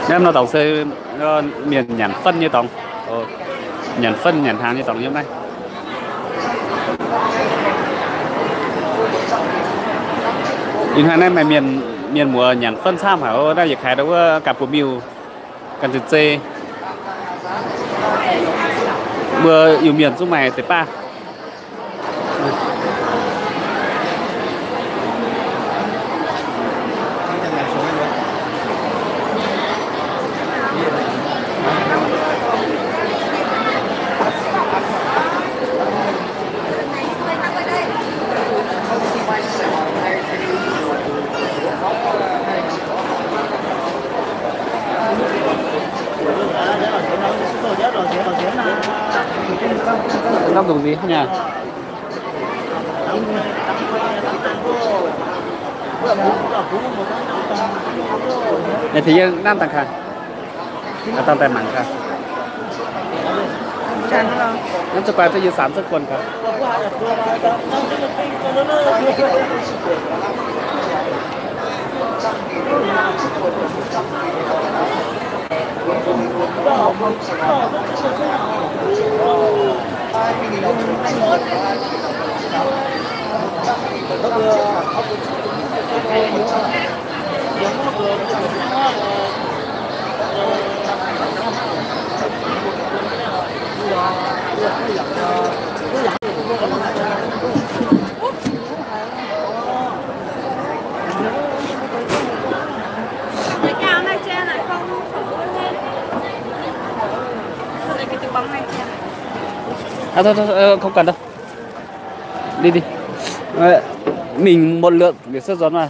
Em nó tổng xây miền nhàn phân như tổng nhàn phân nhàn hàng như tổng như hôm nay in hàng này mày miền mùa nhàn phân sao hả ô đây dịch khai đâu có cặp của miu cần từ c mưa yêu miền giúp mày tới pa Nó dùng gì nhỉ? Này thì nam tăng khả tăng tài mặn khả nóจะไปจะยืน30 คนครับthôi không cần đâu đi mình một lượng để sơ gión mà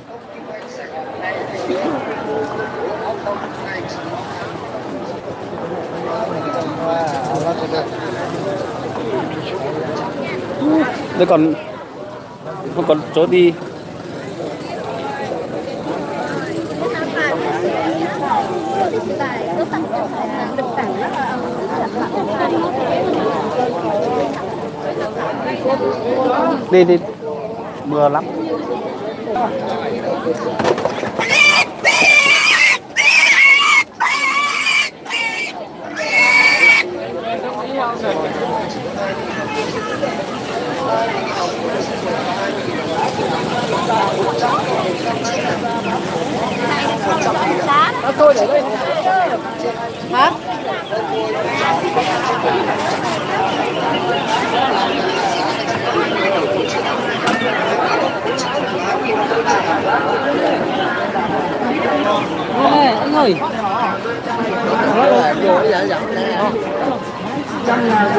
đây còn không còn chỗ đi đi mưa lắm thôi để đây hả anh ơi trăm ngàn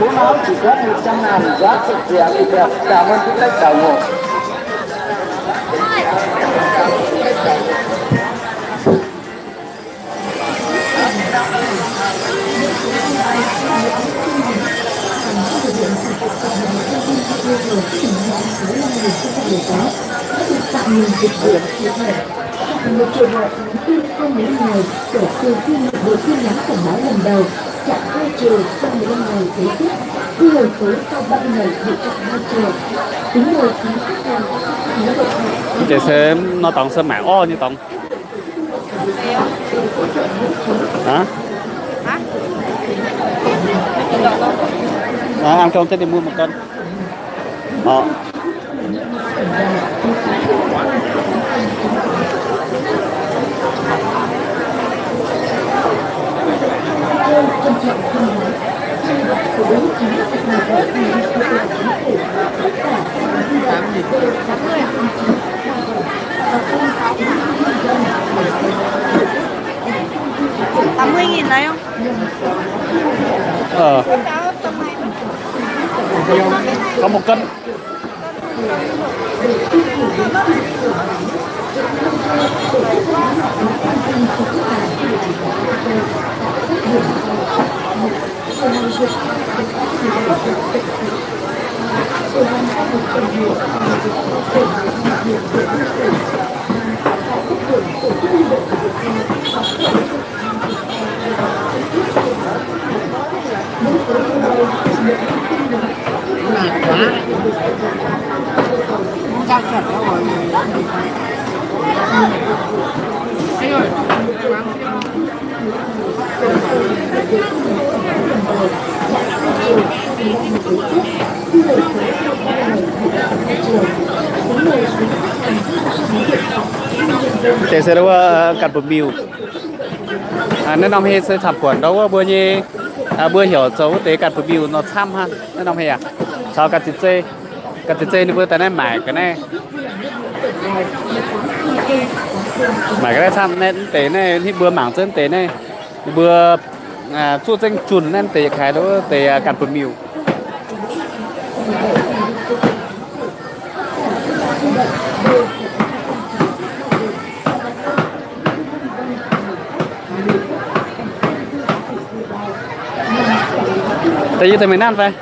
bốn áo chỉ có 100.000 giá cực rẻ tuyệt đẹp. Cảm ơn quý khách đào ngộ. Một trường hợp tin không 15 ngày kể từ khi nhận được tin nhắn cảnh báo lần đầu, chặn 2 chiều sau 15 ngày kế tiếp, thu hồi số sau 30 ngày bị chặn 2 chiều. Tính rồi phí khách hàng nó được chạy xe nó tổng xe mạng o như tổng hả? Ăn cơm thế đi mua 1 cân. Tầm 10.000 đấy không? Có 1 cân. sẽ đâu cắt bột mì nên năm hay sẽ thập quần đâu bữa như bữa hiểu cháu tế cắt bột mì nó chăm ha nên năm hay à sao cắt thịt dê bữa tại này mải cái này chăm nên tế này thì bữa mảng chân tế này bữa chua chanh chùn nên tế khai đó tế cắt bột mì tại vì mình ăn phải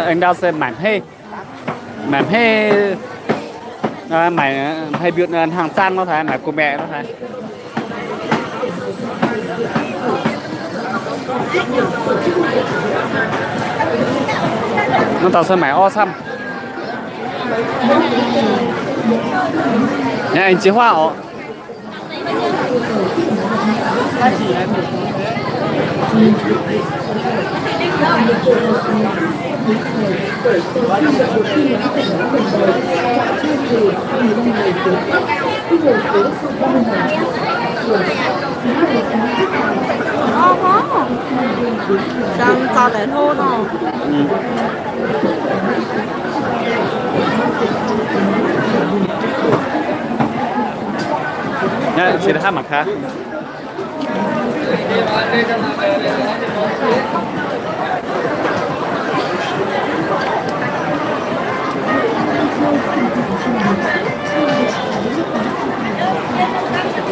anh đào xem mảnh hay mảnh hay biểu hàng trăm nó thấy mảnh của mẹ nó thấy nó tạo sơn mảnh o xăm nhà anh chế hoa ó đang cho đến hôn rồi. Nha, sẽ được hát mặt khác.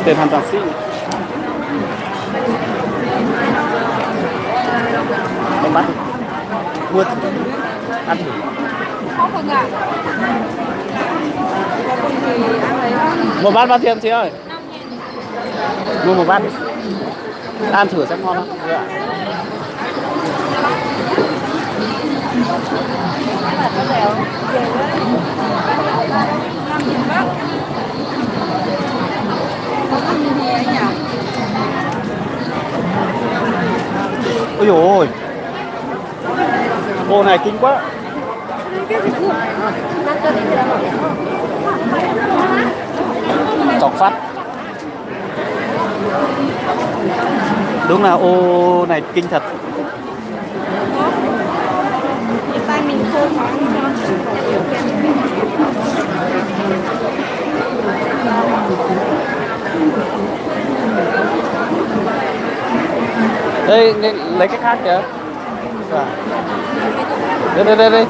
Tên hoàn toàn xịn. Không bắt. Mua ăn thử. Không ạ. Một bát bao tiền chị ơi? Mua một bát. Ăn thử xem ngon không? Được. Ôi dồi ôi. Cô này kinh quá. Chọc phát. Đúng là ô này kinh thật. Tay mình khô quá. Đây, lấy cái khác kìa. Đây.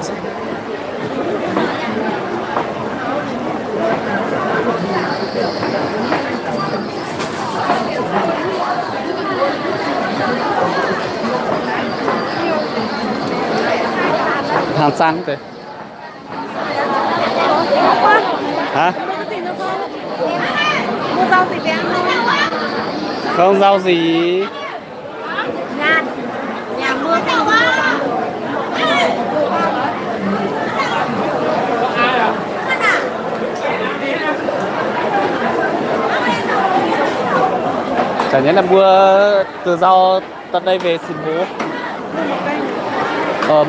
Hàng xăng thế. Hả? Mua rau gì để ăn thôi. Không rau gì. Nhà mưa to quá. Chả nhẽ là mua từ rau tận đây về xin bố.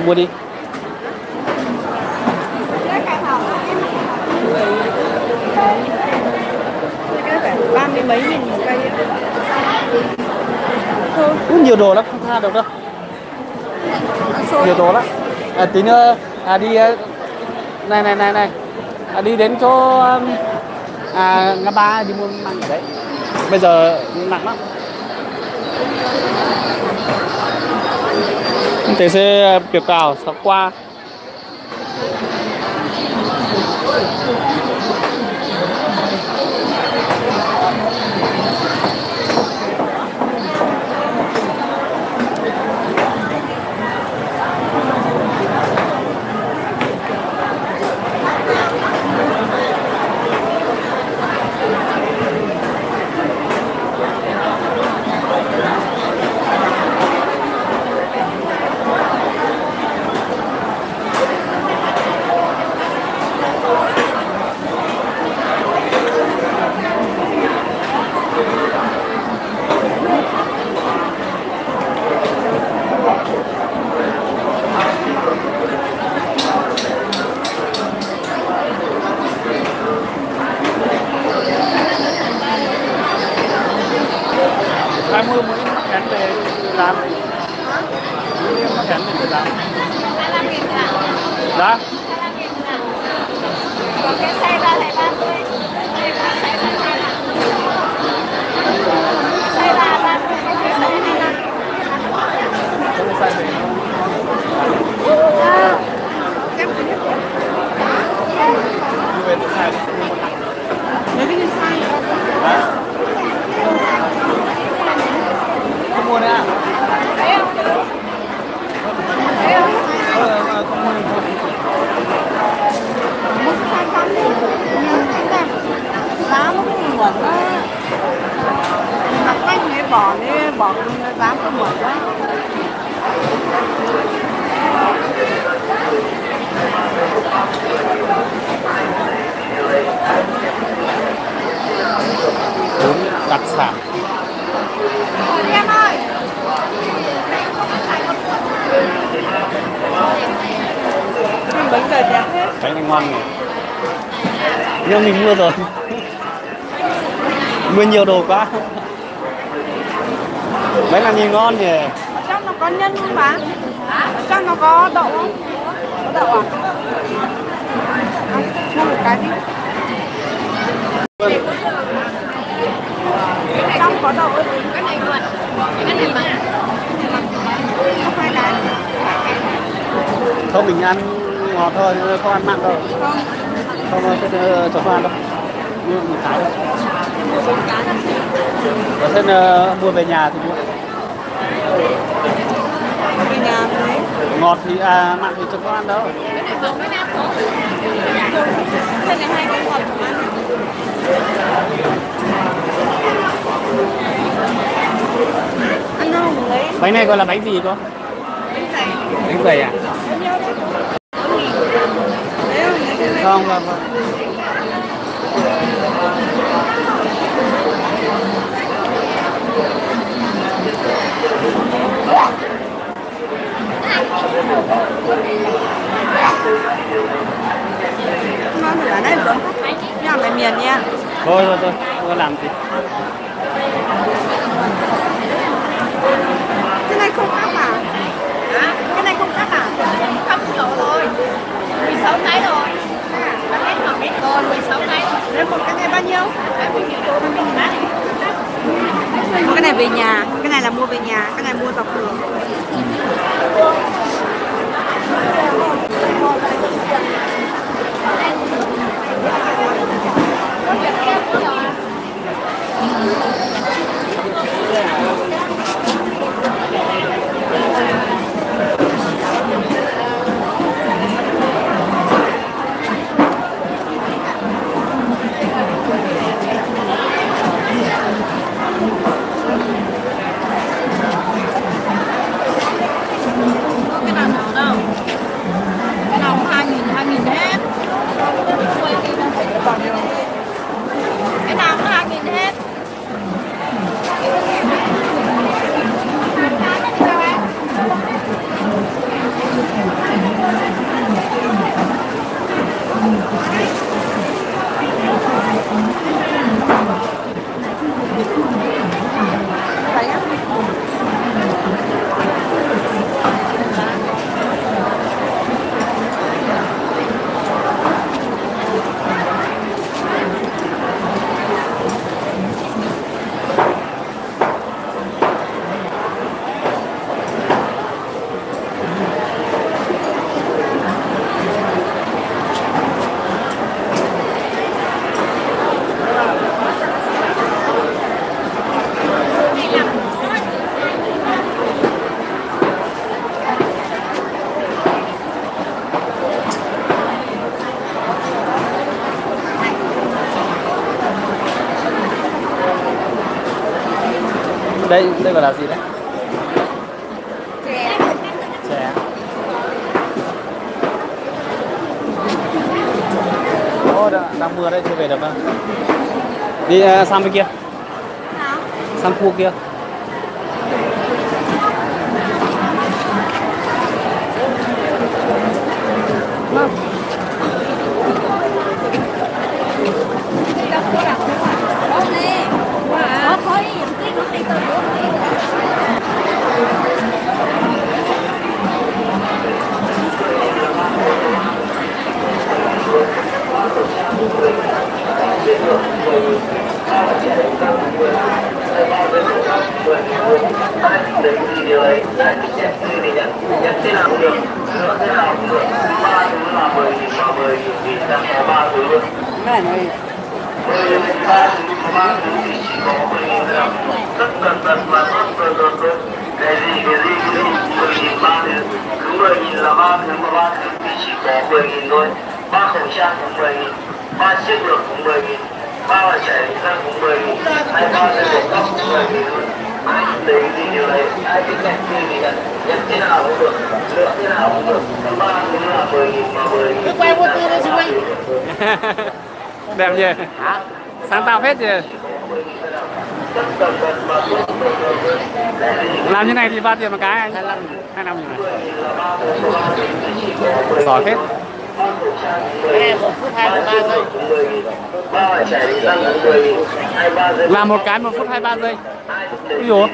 Mua đi. Ba mươi mấy nghìn một cây. Cũng nhiều đồ lắm, không tha được đâu. Nhiều đồ lắm. Tí nữa đi này. Đi đến chỗ Ngã Ba đi mua măng ở đấy. Bây giờ nặng lắm. Thế sẽ biểu cào sắp qua. Đó. Còn cái xe ra lại 30. Xe ra 30, cái xe 25. Lấy cái nhân sai. Không mua nữa à? Giá nó cũng muộn đó. Mặt cách này bỏ giá cũng muộn đó. Bún đặc sản. Đi em ơi. Bánh đời đẹp hết. Bánh này ngon này. Nhưng mình mua rồi. Mua nhiều đồ quá. Bánh là nhìn ngon nhỉ. Ở trong nó có nhân không bà? Ở trong nó có đậu không? Có đậu à? Mua một cái đi. Trong có đậu không? Cái này luôn. Cái này mà. Không phải là. Không mình ăn ngọt thôi, không ăn mặn đâu. Không. Không thế cho không ăn đâu. Mua một cái thôi. Có thế mua về nhà thì mua. Về nhà đấy. Ngọt thì mặn thì cho không ăn đâu. Cái này hai cái ngọt của ăn. Ăn đâu mà lấy. Bánh này gọi là bánh gì cô? Bánh dày. Bánh dày à? Không, vâng, vâng. Ngon thì ở đây được. Nhà mày miền nha. Thôi, tôi làm gì? Cái này không cắt à? Cái này không cắt à? Không chỗ rồi. 16 cái rồi. Nó hết một ít rồi, 16 cái rồi. Đây một cái này bao nhiêu? Cái này về nhà, cái này là mua về nhà, cái này mua dọc đường. Cái nào cũng 2.000 hết. Đây gọi là gì đấy? Chè. Chè. Ô, đang mưa đây, chưa về được đâu. Đi sang bên kia. Nào? Sang khu kia. Vâng. Cái này cái gì cũng 10.000 cứ 10.000 là 3 thứ mà 3 thứ thì chỉ có 10.000 thôi. 3 khẩu trang cũng 10.000, 3 chiếc lược cũng 10.000, 3 bàn chải răng cũng 10.000, 23 dây buộc tóc cũng 10.000 luôn. Ai lấy gì điều đấy, ai thích nhận gì nhận, nhận thế nào cũng được, lựa thế nào cũng được. 3 thứ là 10.000 mà 10.000. Quay vô tư lên quay. đẹp gì? Sáng tạo phết gì? Làm như này thì bao tiền một cái anh? 25 như này. Giỏi phết. Làm một cái 1 phút 23 giây. Ví dụ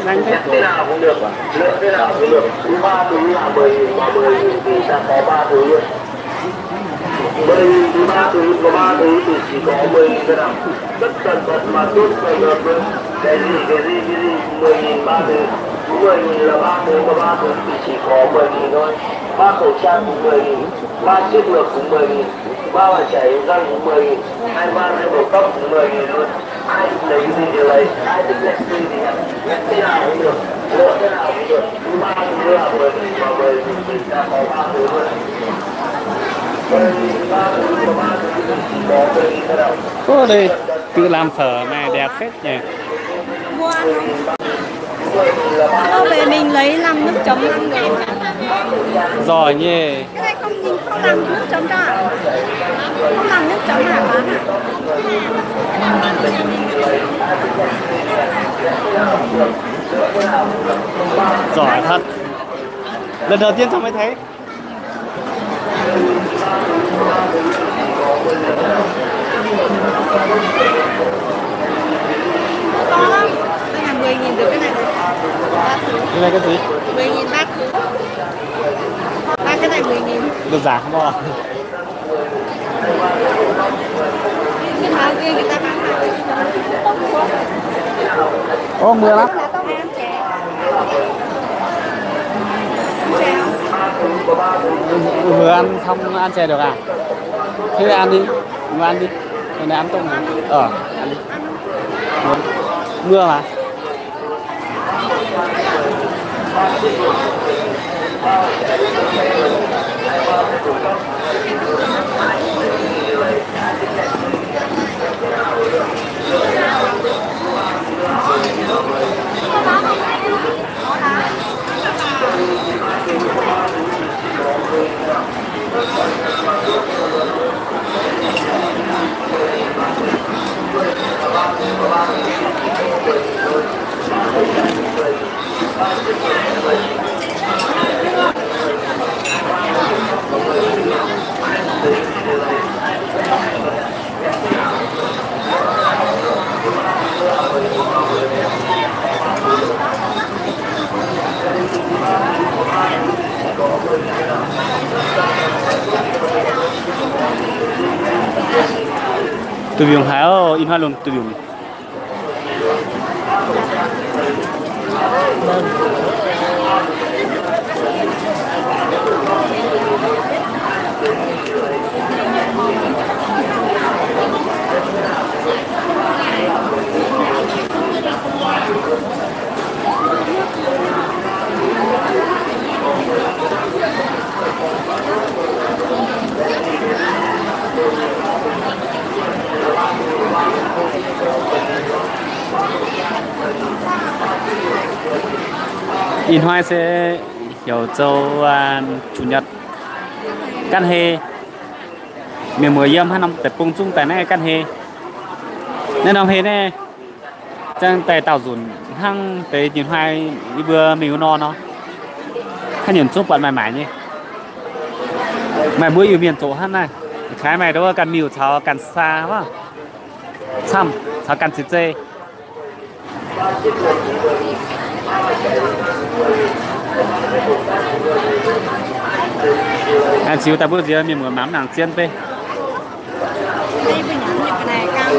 nhanh thế. Thế nào cũng được, lựa thế nào cũng được. 3 thứ là 10.000 mà 10.000 thì ta có 3 thứ luôn. 10.000 3 thứ, có 3 thứ thì chỉ có 10.000 cái nào. Tất cẩn thận mà tốt cẩn thận luôn. Cái gì 10.000 3 thứ. 10.000 là 3 thứ, có 3 thứ thì chỉ có 10.000 thôi. 3 khẩu trang cũng 10.000, 3 chiếc lược cũng 10.000, 3 bàn chải răng cũng 10.000, 23 dây buộc tóc cũng 10.000 luôn. Ai lấy gì thì lấy, ai thích nhận gì thì nhận, nhận thế nào cũng được, lựa thế nào cũng được. 3 thứ là 10.000 mà 10.000 thì ta có 3 thứ luôn. 10.000 3 thứ, có 3 thứ thì chỉ có 10.000 cái nào. Ô đây tự làm phở này đẹp phết nhỉ. Mua ăn không? Về mình lấy làm nước chấm ăn được. Giỏi nhỉ. Cái này không làm nước chấm cho à? Không làm nước chấm hả bán à? Giỏi thật. Lần đầu tiên sao mới thấy. To lắm. Đây là 10.000 được cái này. Cái này cái gì? 10.000 bát thứ. Ba cái này 10.000. Được giả không ạ? Cái tháo kia người ta bán hàng. Ô, mưa lắm. Là tao ăn chè. Chè không? Vừa ăn xong ăn chè được à? Thế ăn đi. Vừa ăn đi. Cái này ăn tôm này. Ăn đi. Mưa mà. Từ vùng Hải in hoa luôn từ vùng. In hoa sẽ hiểu châu chủ nhật căn hê miền mùa yếm hai năm tại bông chung tại này căn hê nên năm hê này chẳng tại tàu dùn hăng tới nhìn hoa đi vừa mình non nó hay nhìn chút bạn mày mãi nhỉ mày bữa yêu miền chỗ hắn này trái mày đâu cần miêu cháu cần xa quá xăm cháu cần chít dê anh chiếu ta bữa gì mình muốn mắm nàng chiên pe Đây phải nhắn cái này cao.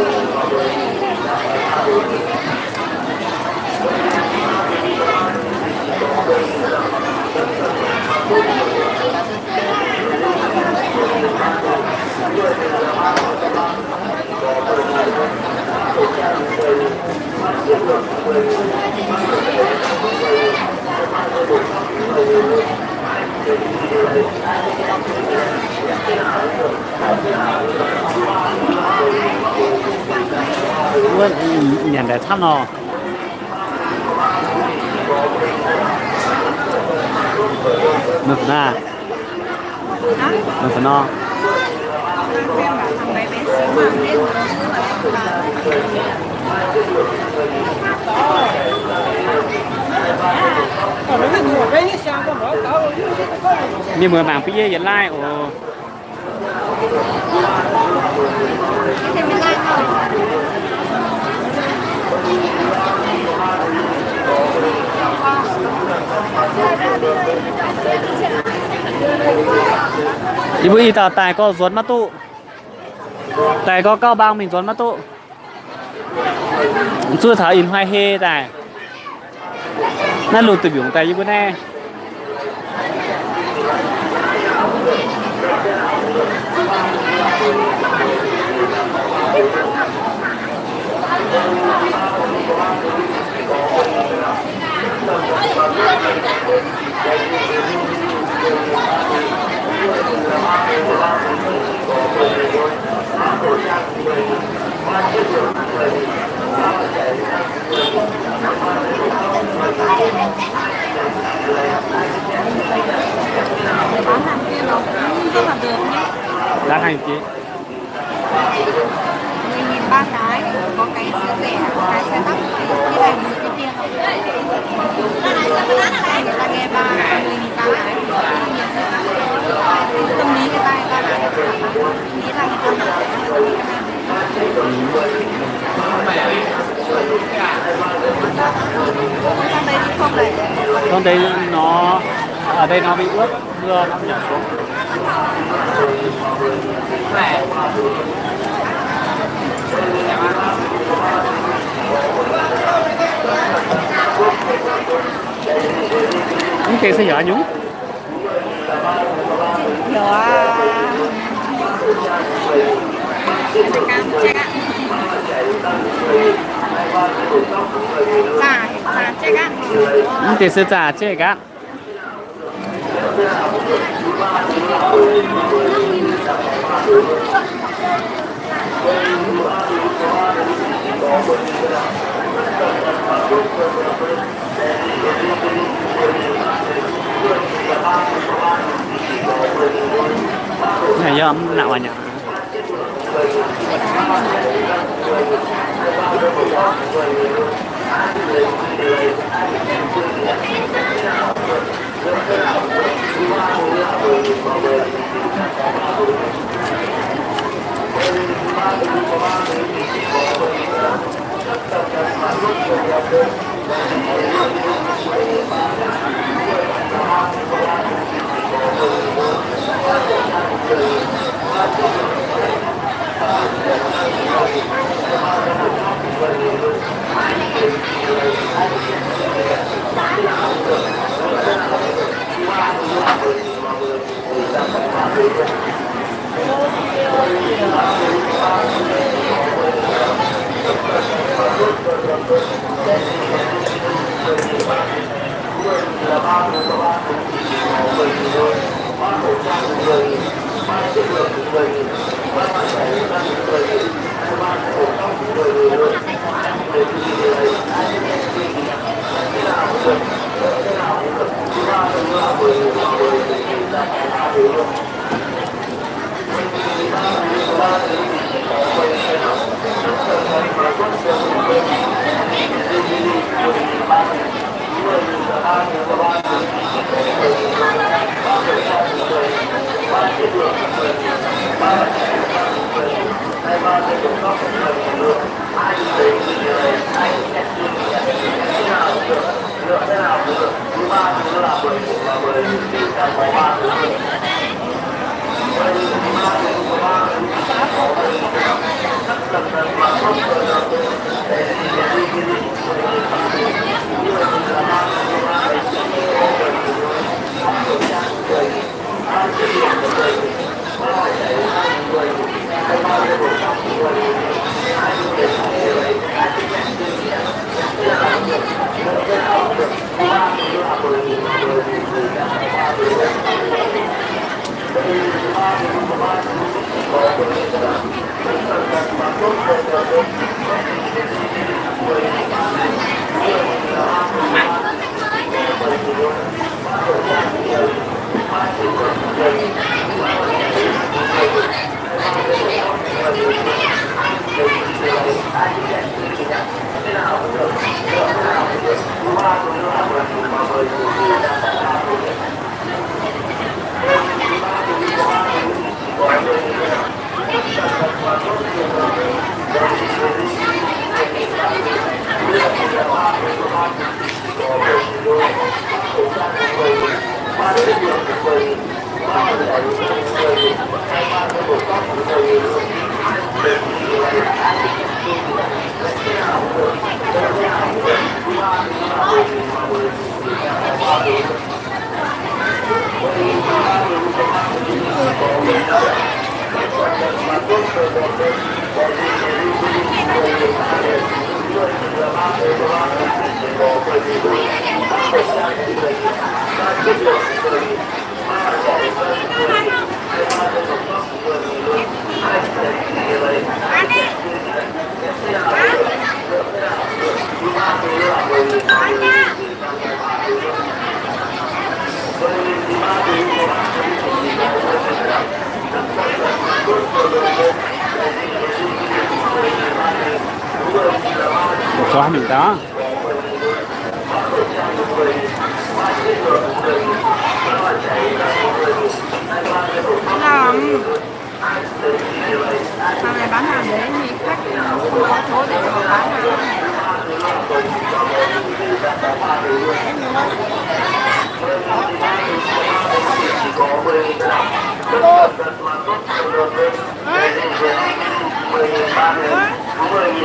nhận để thăm nó một na một phần no nhưng mà mảng phía dưới lại ồ đi bữa tao tài có rốn mắt tụ tài có cao băng mình rốn mắt tụ chưa thảo in hoài hê tài nó lụt từ biểu tài như bữa nay đang hành chị 10.000 ba cái, có cái siêu rẻ, có cái xe tắc, cái này một cái tiền. Người ta nghe 10.000 ba cái, tâm lý người ta là nghĩ là người ta con đây nó ở đây nó bị ướt mưa nó nhỏ xuống những cái sẽ nhỏ nhúng nhỏ những cái sẽ giả chết cả này giờ nào anh nhỉ Cho mình đó. Hàng này bán hàng đấy thì khách không có chỗ để mà bán hàng.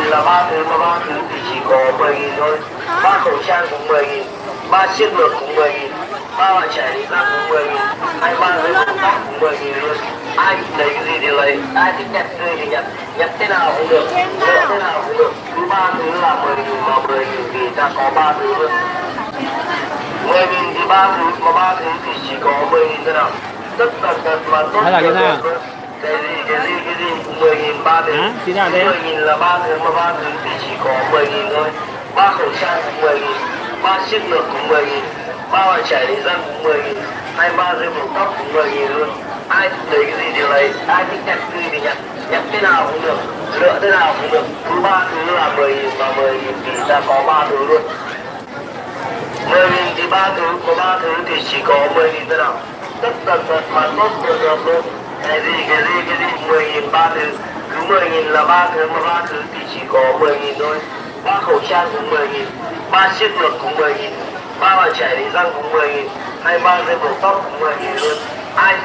Là 3 thứ mà 3 thứ thì chỉ có 10.000 thôi. 3 khẩu trang cũng 10.000, 3 chiếc lược cũng 10.000, 3 bạn trẻ đi ra cũng 10.000, 23 giấy bột tóc cũng 10.000 luôn. Ai lấy cái gì thì lấy, ai thích nhặt tươi thì nhặt, nhặt thế nào cũng được, lựa thế nào cũng được. Cứ 3 thứ là 10.000 mà 10.000 thì ta có 3 thứ luôn. 10.000 thì 3 thứ mà 3 thứ thì chỉ có 10.000 thế nào. Tất tần tật mà tốt. Hay là cái nào? Cái gì 10.000 3 thứ. 10.000 là 3 thứ mà 3 thứ thì chỉ có 10.000 thôi. 3 khẩu trang cũng 10.000, 3 chiếc lược cũng 10.000, 3 bạn trẻ đi răng cũng 10.000, 23 giây bột tóc cũng 10.000 luôn. Ai lấy cái gì thì lấy, ai thích nhặt tươi thì nhặt, nhặt thế nào cũng được, lựa thế nào cũng được. Cứ 3 thứ là 10.000 và 10.000 thì ta có 3 thứ luôn. 10.000 thì 3 thứ, có 3 thứ thì chỉ có 10.000 thế nào. Tất tần tật mà tốt được luôn. Cái gì 10.000 3 thứ. Cứ 10.000 là 3 thứ mà 3 thứ thì chỉ có 10.000 thôi. 3 khẩu trang cũng 10.000, 3 chiếc lược cũng 10.000, 3 bạn trẻ đi răng cũng 10.000, 23 giây bột tóc cũng 10.000 luôn. Ai